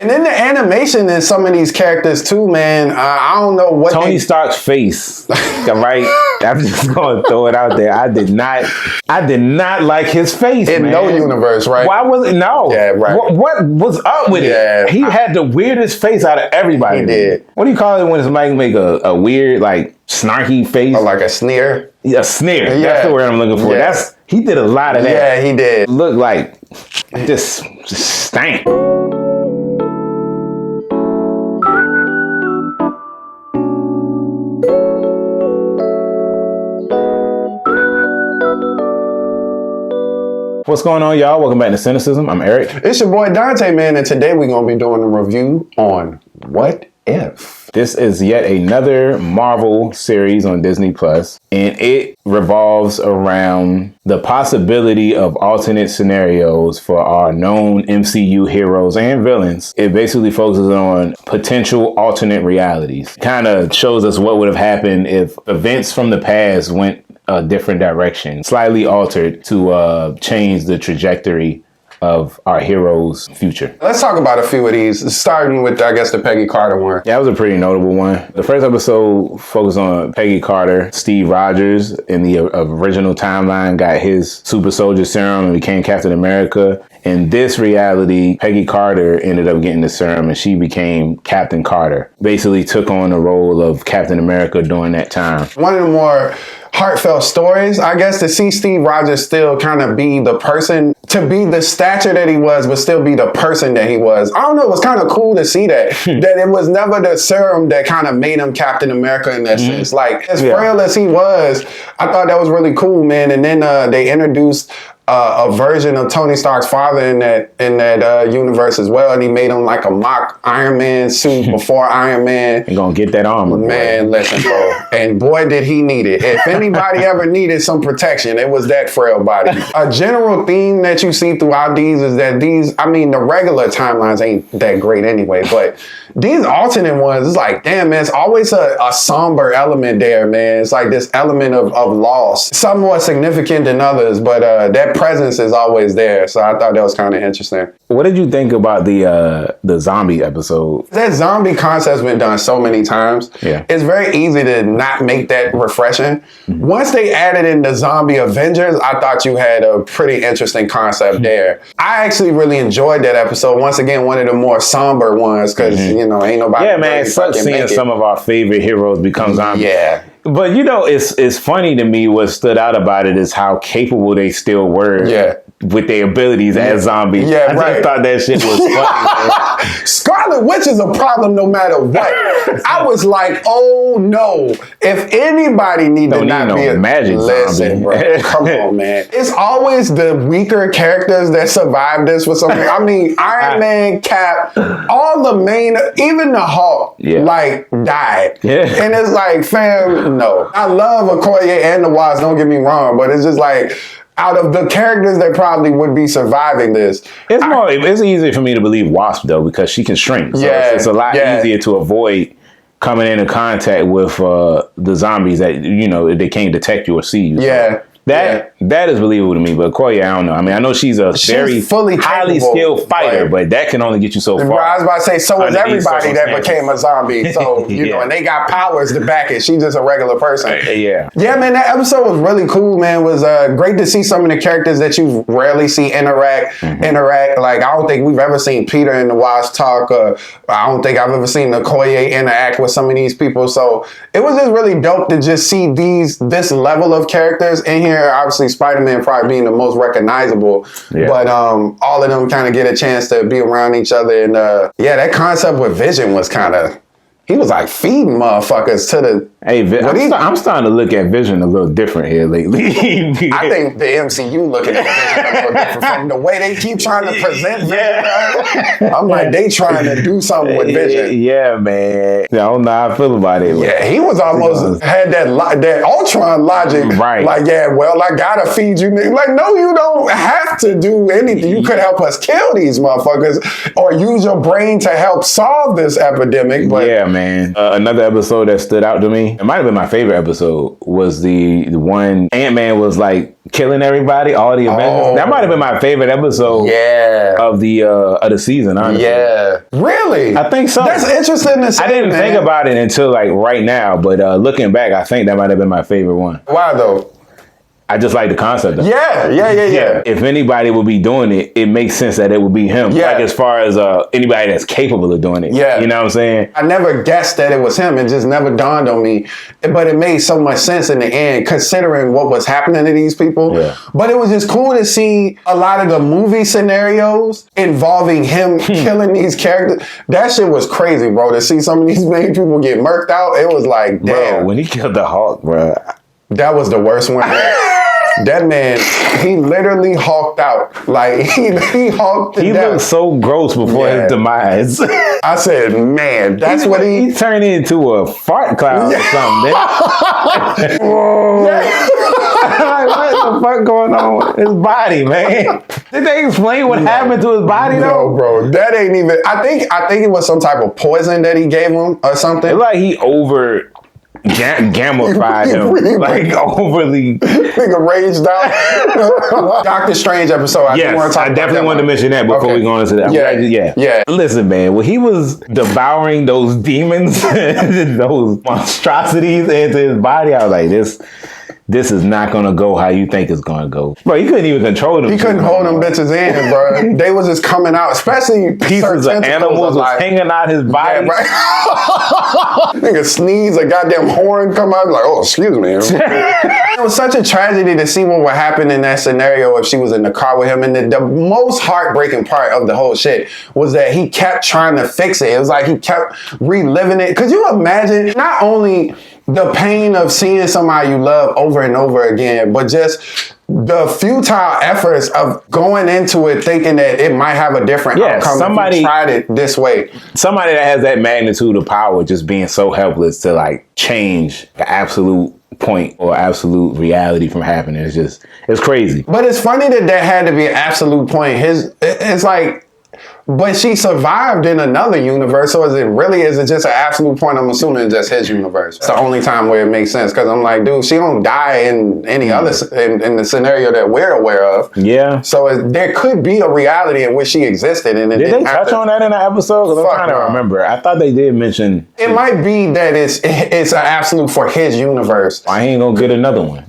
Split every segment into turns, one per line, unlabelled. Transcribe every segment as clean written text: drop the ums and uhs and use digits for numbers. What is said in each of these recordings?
And then the animation in some of these characters too, man. I don't know what
Tony Stark's face, right? I'm just gonna throw it out there. I did not like his face
in
man.
no universe, right?
Why was it? No.
Yeah, right.
What was up with it? He had the weirdest face out of everybody.
He did.
What do you call it when somebody make a weird, like, snarky face?
Or like a sneer.
A sneer.
Yeah.
That's the word I'm looking for.
Yeah.
He did a lot of that.
Yeah, he did.
Looked like just stank. What's going on, y'all? Welcome back to Cynicism. I'm Eric.
It's your boy Dante, man, and today we're going to be doing a review on What If?
This is yet another Marvel series on Disney Plus, and it revolves around the possibility of alternate scenarios for our known MCU heroes and villains. It basically focuses on potential alternate realities. Kind of shows us what would have happened if events from the past went a different direction, slightly altered to change the trajectory of our heroes' future.
Let's talk about a few of these, starting with, I guess, the Peggy Carter one.
Yeah, that was a pretty notable one. The first episode focused on Peggy Carter. Steve Rogers in the original timeline got his super soldier serum and became Captain America. In this reality, Peggy Carter ended up getting the serum and she became Captain Carter. Basically took on the role of Captain America during that time.
One of the more heartfelt stories, I guess, to see Steve Rogers still kind of be the person, to be the stature that he was, but still be the person that he was. I don't know, it was kind of cool to see that, that it was never the serum that kind of made him Captain America in that sense. Like, as frail as he was, I thought that was really cool, man. And then they introduced a version of Tony Stark's father in that universe as well, and he made him like a mock Iron Man suit before Iron Man.
You're gonna get that armor,
man. Listen, bro, and boy, did he need it. If anybody ever needed some protection, it was that frail body. A general theme that you see throughout these is that the regular timelines ain't that great anyway, but these alternate ones, it's like, damn, man, it's always a somber element there, man. It's like this element of loss, some more significant than others, but that presence is always there. So I thought that was kind of interesting.
What did you think about the zombie episode?
That zombie concept's been done so many times.
Yeah.
It's very easy to not make that refreshing. Once they added in the zombie Avengers, I thought you had a pretty interesting concept there. I actually really enjoyed that episode. Once again, one of the more somber ones, because, you know, ain't nobody.
Yeah, man, it sucks seeing some of our favorite heroes become zombies.
Yeah.
But, you know, it's funny to me. What stood out about it is how capable they still were with their abilities as zombies.
Yeah,
I just thought that shit was funny.
Scarlet Witch is a problem no matter what. I was like, oh no. If anybody needs to not be a
magic zombie,
bro, come on, man. It's always the weaker characters that survive this for something. I mean, Iron Man, Cap, all the main, even the Hulk, like, died. Yeah. And it's like, fam, no. I love Okoye and the Wasp, don't get me wrong, but it's just like, out of the characters that probably would be surviving this,
it's easier for me to believe Wasp though, because she can shrink. So it's a lot easier to avoid coming into contact with the zombies that, you know, they can't detect you or see you.
Yeah.
So that is believable to me, but Okoye, I don't know. I mean, I know she's very
fully
highly skilled fighter, but that can only get you so far.
I was about to say, so is everybody that became a zombie. So, you know, and they got powers to back it. She's just a regular person.
Yeah,
man, that episode was really cool, man. It was great to see some of the characters that you rarely see interact. Like, I don't think we've ever seen Peter and the Wasp talk. I don't think I've ever seen Okoye interact with some of these people. So it was just really dope to just see this level of characters in here. Obviously, Spider-Man probably being the most recognizable, but all of them kind of get a chance to be around each other. And that concept with Vision was kind of, he was like feeding motherfuckers to the.
Hey, I'm starting to look at Vision a little different here lately.
I think the MCU looking at Vision a little different from the way they keep trying to present Vision. I'm like, they trying to do something with Vision.
Yeah, man. I don't know how I feel about it.
Yeah, he was almost had that Ultron logic.
Right.
Like, I gotta feed you. Like, no, you don't have to do anything. You could help us kill these motherfuckers or use your brain to help solve this epidemic. But
yeah, man. man. Another episode that stood out to me, it might have been my favorite episode, was the one Ant-Man was like killing everybody, all the Avengers. That might have been my favorite episode of the season, honestly.
Yeah. Really?
I think so.
That's interesting to say,
I didn't
man.
think about it until like right now, but looking back, I think that might have been my favorite one.
Why though?
I just like the concept of it.
Yeah.
If anybody would be doing it, it makes sense that it would be him.
Yeah.
Like as far as anybody that's capable of doing it.
Yeah.
You know what I'm saying?
I never guessed that it was him. It just never dawned on me. But it made so much sense in the end, considering what was happening to these people.
Yeah.
But it was just cool to see a lot of the movie scenarios involving him killing these characters. That shit was crazy, bro. To see some of these main people get murked out, it was like, damn.
Bro, when he killed the Hulk, bro.
That was the worst one. That man, he literally hulked out. Like, he hulked to
He
death.
looked so gross before his demise.
I said, man, that's what
he turned into a fart cloud or something. Like, what the fuck going on with his body, man? Did they explain what happened to his body though?
No, bro, that ain't even. I think it was some type of poison that he gave him or something.
It's like he over gamified him, like overly.
Nigga raged out. Doctor Strange episode. I
Definitely wanted to mention that before we go into that. Yeah. Listen, man, when he was devouring those demons, those monstrosities into his body, I was like, this is not gonna go how you think it's gonna go. Bro, he couldn't even control them.
He couldn't hold them bitches in, bro. They was just coming out, especially
pieces of animals was hanging out his body.
Yeah, right. Nigga sneeze, a goddamn horn come out, like, oh, excuse me. It was such a tragedy to see what would happen in that scenario if she was in the car with him. And the most heartbreaking part of the whole shit was that he kept trying to fix it. It was like he kept reliving it. Could you imagine not only the pain of seeing somebody you love over and over again, but just the futile efforts of going into it thinking that it might have a different outcome if you tried it this way.
Somebody that has that magnitude of power just being so helpless to like change the absolute point or absolute reality from happening. It's crazy.
But it's funny that had to be an absolute point. It's like, but she survived in another universe, so is it just an absolute point? I'm assuming it's just his universe. It's the only time where it makes sense, because I'm like, dude, she don't die in any other, in the scenario that we're aware of.
Yeah.
So there could be a reality in which she existed. And
did they touch on that in the episode? Because I'm trying to remember. I thought they did mention.
It might be that it's an absolute for his universe.
I ain't gonna get another one.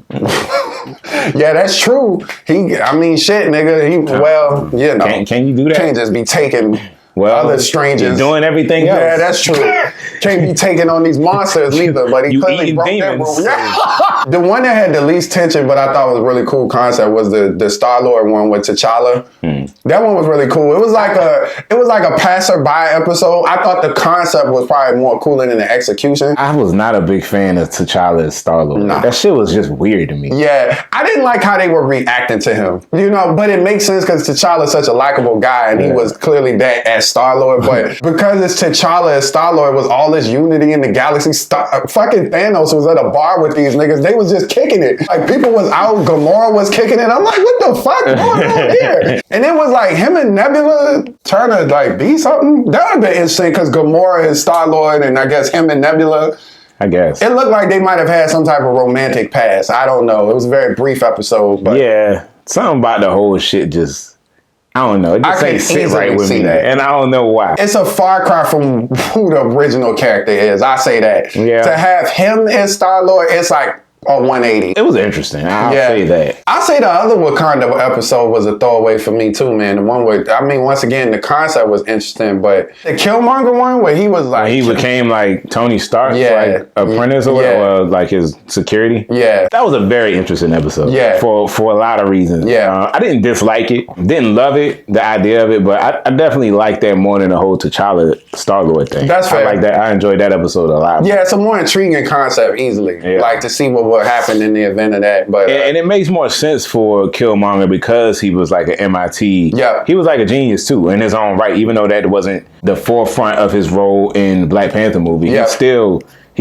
Yeah, that's true. I mean, shit, nigga. Well, you know.
Can you do that?
Can't just be taking other strangers.
Doing everything else.
Yeah, that's true. Can't be taking on these monsters neither, but he clearly broke that rule. The one that had the least tension, but I thought was a really cool concept, was the Star-Lord one with T'Challa. That one was really cool. It was like a passerby episode. I thought the concept was probably more cooler than the execution.
I was not a big fan of T'Challa as Star-Lord. Nah. That shit was just weird to me.
Yeah, I didn't like how they were reacting to him. You know, but it makes sense because T'Challa's such a likable guy, and he was clearly that as Star-Lord. But because it's T'Challa as Star-Lord, was all this unity in the galaxy. Fucking Thanos was at a bar with these niggas. They was just kicking it. Like, people was out, Gamora was kicking it. I'm like, what the fuck going on here? And it was like him and Nebula trying to like be something. That would have been interesting because Gamora is Star-Lord, and I guess him and Nebula,
I guess.
It looked like they might have had some type of romantic past. I don't know. It was a very brief episode. But
yeah, something about the whole shit just, I don't know. It just ain't sit right with me. And I don't know why.
It's a far cry from who the original character is. I say that.
Yeah.
To have him as Star-Lord, it's like a 180.
It was interesting. I'll say that.
I'll say the other Wakanda episode was a throwaway for me too, man. The one where, I mean, once again, the concept was interesting, but the Killmonger one where he was like...
He became like Tony Stark's like apprentice or whatever, or like his security.
Yeah.
That was a very interesting episode. Yeah. For a lot of reasons.
Yeah.
I didn't dislike it. Didn't love it, the idea of it, but I definitely liked that more than the whole T'Challa Star-Lord thing.
That's fair.
I like that. I enjoyed that episode a lot.
Yeah, it's a more intriguing concept easily. Yeah. Like to see what happen in the event of that. But
and it makes more sense for Killmonger because he was like an MIT.
Yeah.
He was like a genius too in his own right, even though that wasn't the forefront of his role in Black Panther movie. Yeah.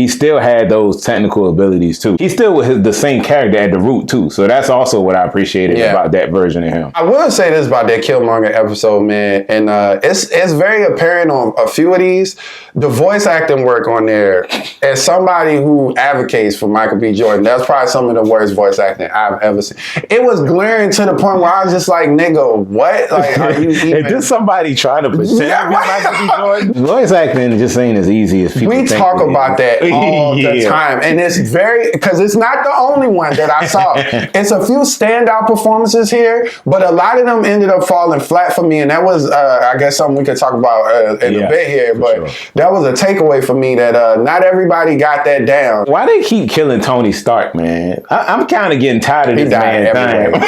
he still had those technical abilities too. He still was the same character at the root too. So that's also what I appreciated about that version of him.
I will say this about that Killmonger episode, man, and it's very apparent on a few of these. The voice acting work on there, as somebody who advocates for Michael B. Jordan, that's probably some of the worst voice acting I've ever seen. It was glaring to the point where I was just like, nigga, what? Like, are you even...
Is this somebody trying to pretend to be Michael B. Jordan? Voice acting just ain't as easy as people
We
think
talk
it
about
is.
that all the time. And it's very, because it's not the only one that I saw. It's a few standout performances here, but a lot of them ended up falling flat for me. And that was, I guess, something we could talk about in a bit here. But that was a takeaway for me that not everybody got that down.
Why they keep killing Tony Stark, man? I'm kind of getting tired of this man thing.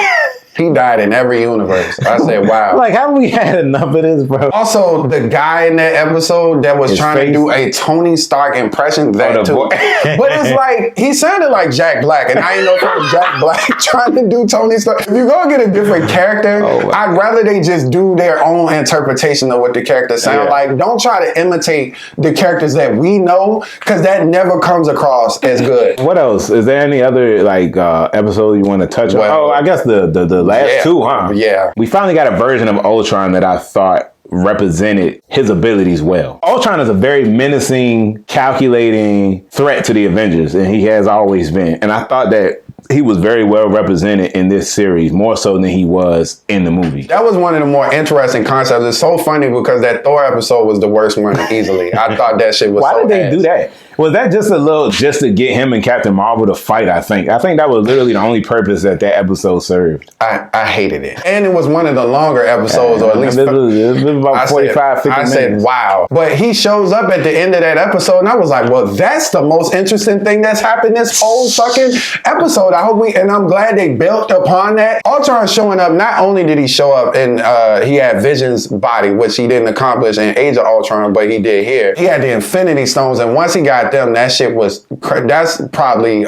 He died in every universe. I said, wow.
Like, haven't we had enough of this, bro?
Also, the guy in that episode that was trying to do a Tony Stark impression, that too. But it's like, he sounded like Jack Black, and I ain't know if it was Jack Black trying to do Tony Stark. If you're going to get a different character, I'd rather they just do their own interpretation of what the character sound like. Don't try to imitate the characters that we know, because that never comes across as good.
What else? Is there any other, like, episode you want to touch on? Oh, I guess the last two, huh?
Yeah.
We finally got a version of Ultron that I thought represented his abilities well. Ultron is a very menacing, calculating threat to the Avengers, and he has always been. And I thought that he was very well represented in this series, more so than he was in the movie.
That was one of the more interesting concepts. It's so funny because that Thor episode was the worst one easily. I thought that shit was
Why
so
did they
ass.
do that? Was that just to get him and Captain Marvel to fight, I think? I think that was literally the only purpose that episode served.
I hated it. And it was one of the longer episodes, or at least...
It was about 45, 50 minutes.
I said, wow. But he shows up at the end of that episode, and I was like, well, that's the most interesting thing that's happened this whole fucking episode. And I'm glad they built upon that. Ultron showing up, not only did he show up and he had Vision's body, which he didn't accomplish in Age of Ultron, but he did here. He had the Infinity Stones, and once he got them, that shit was, that's probably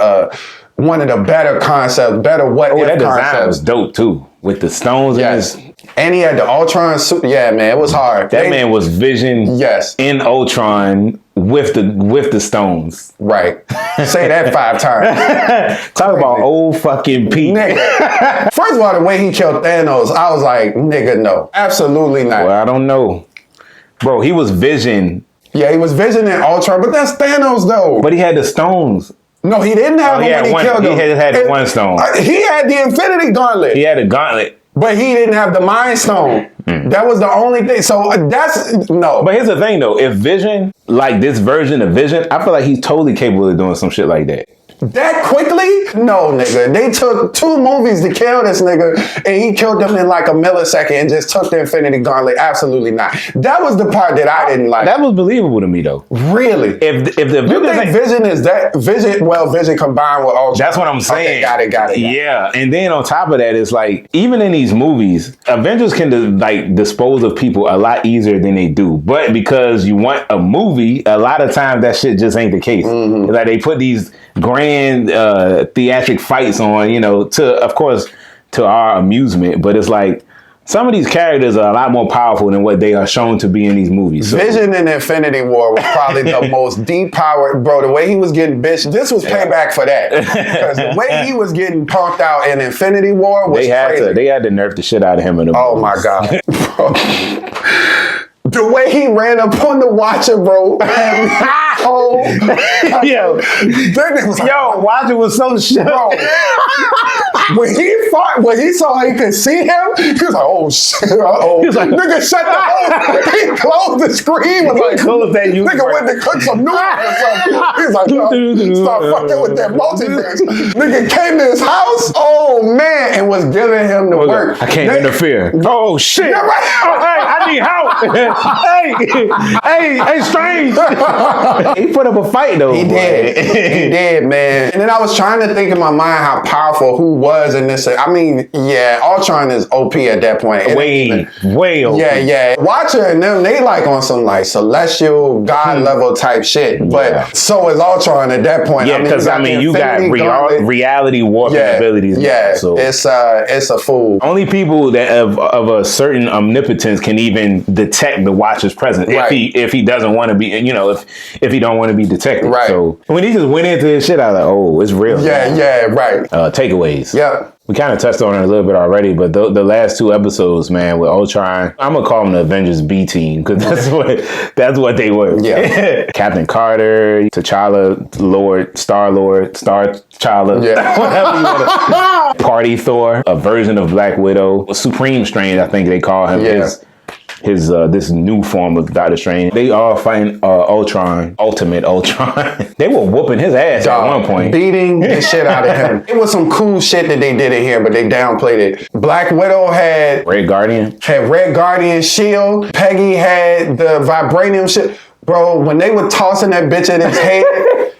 one of the better concepts, better what-if
that design
concepts.
was dope, too, with the stones in his...
And he had the Ultron suit. Yeah, man, it was hard.
That man was Vision in Ultron with the stones.
Right. Say that 5 times.
Talk about old fucking Pete.
Nigga. First of all, the way he killed Thanos, I was like, nigga, no. Absolutely not.
Well, I don't know. Bro, he was Vision.
Yeah, he was Vision in Ultron, but that's Thanos, though.
But he had the stones.
No, he didn't have them when he killed him.
He had one stone.
He had the Infinity Gauntlet.
He had a gauntlet.
But he didn't have the Mind Stone. That was the only thing. So that's, no.
But here's the thing, though. If Vision, like this version of Vision, I feel like he's totally capable of doing some shit like that.
That quickly? No, nigga. They took 2 movies to kill this nigga, and he killed them in like a millisecond and just took the Infinity Gauntlet. Absolutely not. That was the part that I didn't like.
That was believable to me, though.
Really?
If the
you think Vision is that Vision? Well, Vision combined with Ultron.
That's what I'm saying.
Okay, got it.
Yeah, and then on top of that, it's like even in these movies, Avengers can dispose of people a lot easier than they do. But because you want a movie, a lot of times that shit just ain't the case. Like they put these grand theatric fights on, to our amusement, but it's like some of these characters are a lot more powerful than what they are shown to be in these movies. So.
Vision in Infinity War was probably the most deep-powered, bro. The way he was getting bitched, this was payback for that. Because the way he was getting punked out in Infinity War was crazy.
They had to nerf the shit out of him in the movies.
Oh my God. Bro. The way he ran up on the Watcher, bro.
Watcher was so shit.
Bro. When he saw he could see him, he was like, oh shit, He was like, nigga, shut the hell. He closed the screen. Was like, nigga went to cook some noodles or something. He was like, no, stop fucking with that multiverse. Nigga came to his house, oh man, and was giving him the work.
I can't interfere. Oh shit.
Yeah, right.
Oh, hey, I need help. hey, Strange. He put up a fight though.
He did, man. And then I was trying to think in my mind how powerful who was in this. I mean, yeah, Ultron is OP at that point.
Way OP.
Yeah. Watcher and them, they like on some like celestial god level type shit. But so is Ultron at that point.
Yeah, because you got reality warping abilities.
Yeah,
now, so.
It's a fool.
Only people that of a certain omnipotence can even detect the watch his presence
Right.
if he doesn't want to be, if he don't want to be detected.
Right.
So when he just went into his shit, I was like, oh, it's real.
Yeah, right.
Takeaways.
Yep.
We kind of touched on it a little bit already, but the last 2 episodes, man, with Ultron, I'm gonna call them the Avengers B team because that's what they were.
Yeah.
Captain Carter, T'Challa, Star-Lord, T'Challa,
Yeah.
whatever you want to. Party Thor, a version of Black Widow, Supreme Strange, I think they call him.
Yeah.
His this new form of Doctor Strange. They all fighting Ultron, Ultimate Ultron. They were whooping his ass at one point.
Beating the shit out of him. It was some cool shit that they did in here, but they downplayed it. Black Widow had
Red Guardian.
Red Guardian shield. Peggy had the vibranium shit. Bro, when they were tossing that bitch at his head,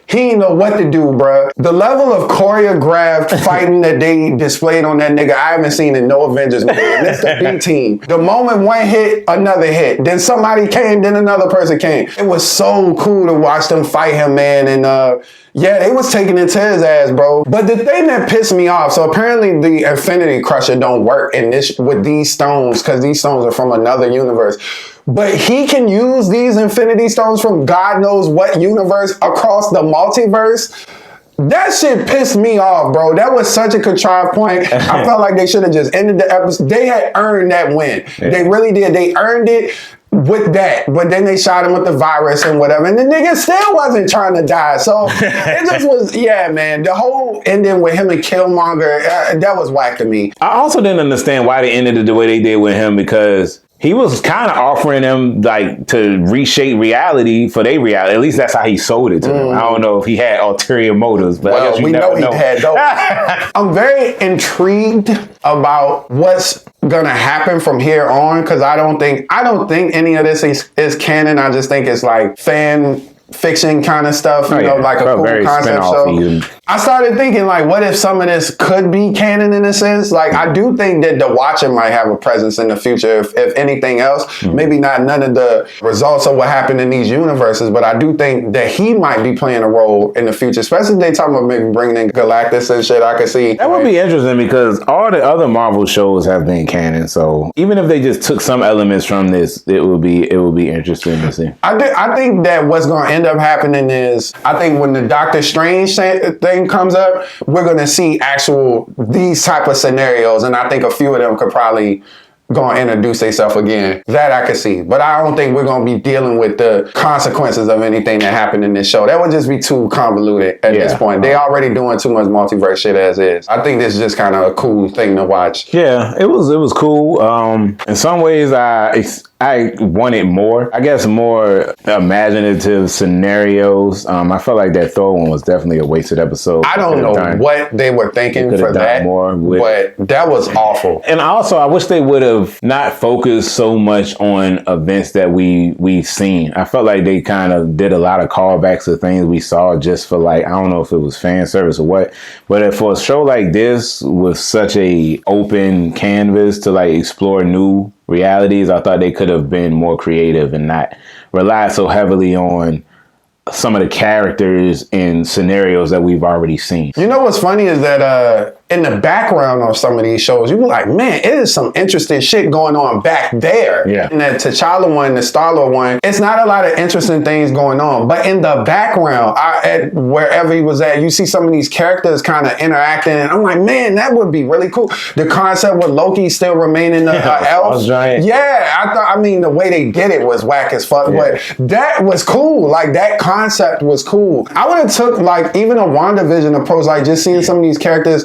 he didn't know what to do, bro. The level of choreographed fighting that they displayed on that nigga, I haven't seen in no Avengers movie. And it's the B team. The moment one hit, another hit. Then somebody came, then another person came. It was so cool to watch them fight him, man. And yeah, they was taking it to his ass, bro. But the thing that pissed me off, so apparently the Infinity Crusher don't work in this with these stones because these stones are from another universe. But he can use these Infinity Stones from God knows what universe across the multiverse. That shit pissed me off, bro. That was such a contrived point. I felt like they should have just ended the episode. They had earned that win. Yeah. They really did. They earned it with that. But then they shot him with the virus and whatever. And the nigga still wasn't trying to die. So it just was, yeah, man. The whole ending with him and Killmonger, that was whack to me.
I also didn't understand why they ended it the way they did with him because he was kind of offering them like to reshape reality for their reality. At least that's how he sold it to them. I don't know if he had ulterior motives, but I guess we know he had those.
I'm very intrigued about what's gonna happen from here on because I don't think any of this is canon. I just think it's like fan fiction kind of stuff, you know, like a cool concept show. I started thinking, like, what if some of this could be canon in a sense? Like, I do think that The Watcher might have a presence in the future, if anything else. Maybe not none of the results of what happened in these universes, but I do think that he might be playing a role in the future, especially if they talking about maybe bringing in Galactus and shit. I could see.
That would be interesting because all the other Marvel shows have been canon, so even if they just took some elements from this, it would be interesting to see.
I think that what's going to end up happening is, I think when the Doctor Strange thing comes up, we're going to see these type of scenarios, and I think a few of them could probably going to introduce themselves again. That I could see. But I don't think we're going to be dealing with the consequences of anything that happened in this show. That would just be too convoluted at this point. They already doing too much multiverse shit as is. I think this is just kind of a cool thing to watch.
Yeah, it was cool. In some ways, I wanted more. I guess more imaginative scenarios. I felt like that Thor one was definitely a wasted episode.
I don't know what they were thinking for that, but that was awful.
And also, I wish they would have not focused so much on events that we've seen. I felt like they kind of did a lot of callbacks to things we saw just for like, I don't know if it was fan service or what, but for a show like this with such a open canvas to like explore new realities, I thought they could have been more creative and not rely so heavily on some of the characters and scenarios that we've already seen.
You know what's funny is that in the background of some of these shows, you be like, man, it is some interesting shit going on back there.
Yeah.
In the T'Challa one, the Star-Lord one, it's not a lot of interesting things going on. But in the background, wherever he was at, you see some of these characters kind of interacting. And I'm like, man, that would be really cool. The concept with Loki still remaining an elf.
Giant.
Yeah, I mean, the way they did it was whack as fuck. Yeah. But that was cool. Like, that concept was cool. I would have took, like, even a WandaVision approach, like, just seeing some of these characters.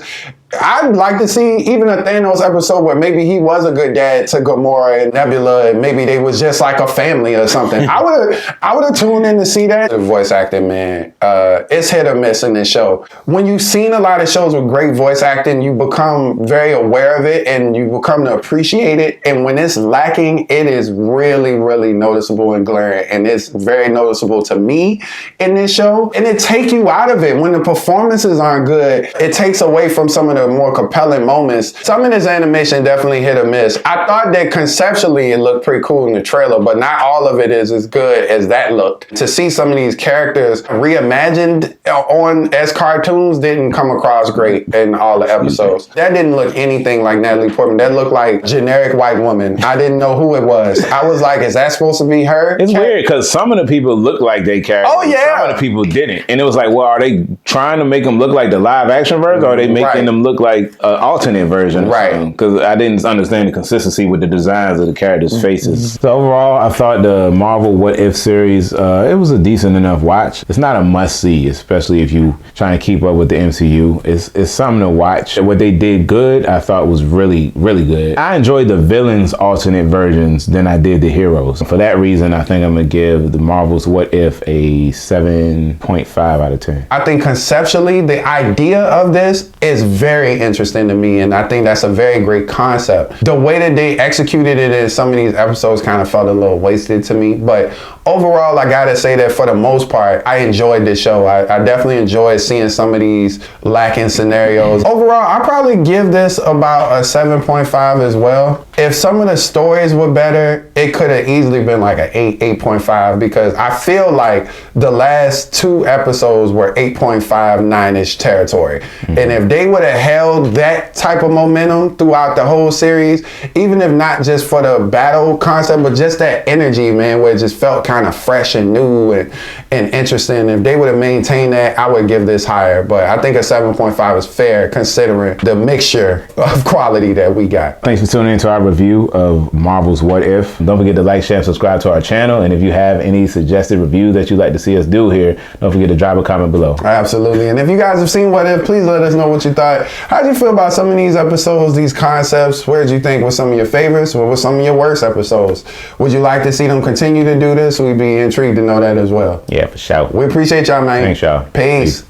I'd like to see even a Thanos episode where maybe he was a good dad to Gamora and Nebula, and maybe they was just like a family or something. I would have tuned in to see that. The voice acting, man, it's hit or miss in this show. When you've seen a lot of shows with great voice acting, you become very aware of it and you become to appreciate it. And when it's lacking, it is really, really noticeable and glaring. And it's very noticeable to me in this show. And it takes you out of it. When the performances aren't good, it takes away from some of the more compelling moments. Some of this animation definitely hit or miss. I thought that conceptually it looked pretty cool in the trailer, but not all of it is as good as that looked. To see some of these characters reimagined on as cartoons didn't come across great in all the episodes. That didn't look anything like Natalie Portman. That looked like generic white woman. I didn't know who it was. I was like, is that supposed to be her?
It's weird because some of the people look like they characters.
Oh, yeah.
Some of the people didn't. And it was like, well, are they trying to make them look like the live action version, or are they making them look like an alternate version?
Right.
Because I didn't understand the consistency with the designs of the characters' faces. So overall, I thought the Marvel What If series, it was a decent enough watch. It's not a must see, especially if you trying to keep up with the MCU. It's something to watch. What they did good, I thought was really, really good. I enjoyed the villains' alternate versions than I did the heroes. For that reason, I think I'm gonna give the Marvel's What If a 7.5 out of 10.
I think conceptually, the idea of this is very interesting to me, and I think that's a very great concept. The way that they executed it in some of these episodes kind of felt a little wasted to me, but overall, I gotta say that for the most part, I enjoyed this show. I definitely enjoyed seeing some of these lacking scenarios. Overall, I'll probably give this about a 7.5 as well. If some of the stories were better, it could have easily been like an 8.5, because I feel like the last 2 episodes were 8.5, 9-ish territory. And if they would have held that type of momentum throughout the whole series, even if not just for the battle concept, but just that energy, man, where it just felt kind of fresh and new and interesting. If they would have maintained that, I would give this higher. But I think a 7.5 is fair considering the mixture of quality that we got.
Thanks for tuning into our review of Marvel's What If. Don't forget to like, share, and subscribe to our channel. And if you have any suggested reviews that you'd like to see us do here, don't forget to drop a comment below.
Absolutely. And if you guys have seen What If, please let us know what you thought. How did you feel about some of these episodes, these concepts? Where did you think were some of your favorites? What were some of your worst episodes? Would you like to see them continue to do this? We'd be intrigued to know that as well.
Yeah, for sure.
We appreciate y'all, man.
Thanks, y'all.
Peace.